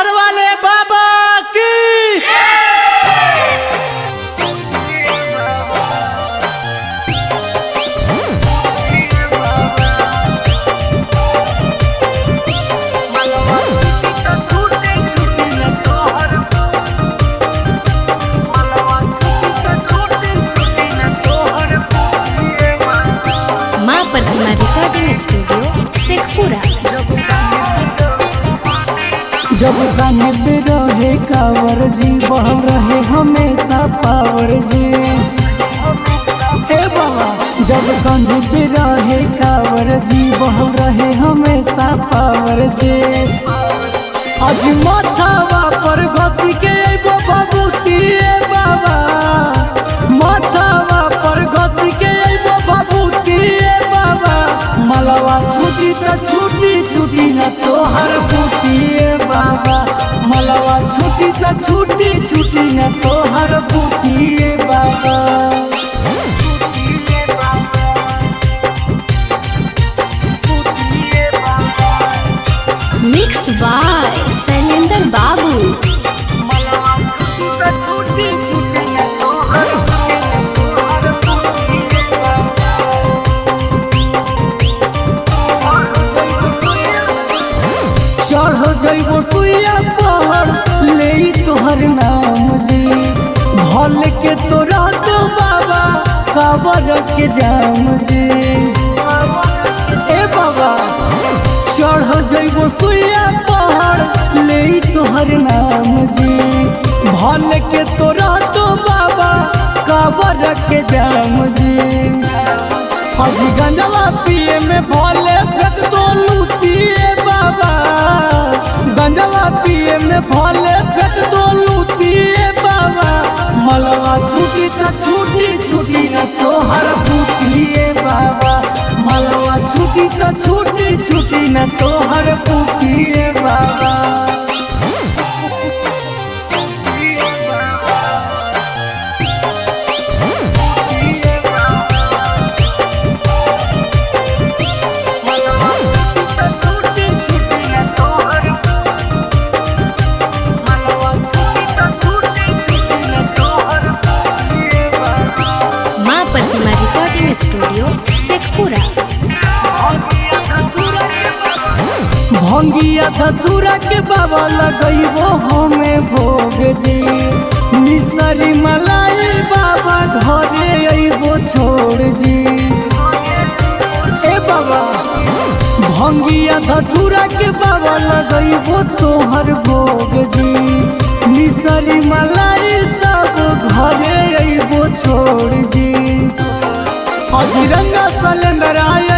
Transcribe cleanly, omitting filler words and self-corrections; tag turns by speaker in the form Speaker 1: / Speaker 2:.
Speaker 1: देवघर वाले बाबा की।
Speaker 2: माँ प्रतिमा रिकॉर्डिंग स्टूडियो शेखपुरा।
Speaker 3: जब कान्हे पे रहे कांवर जी बह रहे हमेशा पावर जी। हे बाबा जब कान्हे पे रहे कांवर जी बह रहे हमेशा पावर जी। आज माथावा पर घस के अइबो बाबूती बाबा, माथावा पर घस के अइबो बाबूती बाबा। मलवा छुटी त छुटी छुटी न तोहर बूटी बाबा, मलवा छुटी त छुटी छुटी न तोहर बूटी बाबा।
Speaker 2: मिक्स बाय शैलेंद्र बाबू।
Speaker 3: चढ़ जइबो सुइया पहाड़ ले तोहर नाम जी, भल के तोरा तो बाबा काबर के जाम जी। ए बाबा चढ़ जइबो सुइया पहाड़ ले तोहर नाम जी, भल के तोरा तो बाबा काबर के जाम जी। अजी गंजवा पिए में भले फेंक दो लूटिए बाबा, गंजवा पिए में भले फेंक दो लूटिए बाबा। मलवा छुटी त छुटी छुटी न तोहर बूटिए बाबा, मलवा छुटी त छुटी छुटी न तोहर बूटिए बाबा।
Speaker 2: माँ प्रतिमा रिकॉर्डिंग स्टूडियो शेखपुरा।
Speaker 3: भंगिया धतूरा के बाबा लगइबो हमें भोग जी, मिसरी मलाई बाबा घरे अइबो छोड़ जी। ए बाबा भंगिया धतूरा के बाबा लगइबो तोहर भोग जी, मिसरी मलाई सब घरे अइबो छोड़ जी। अजरंगा सलेंदर आया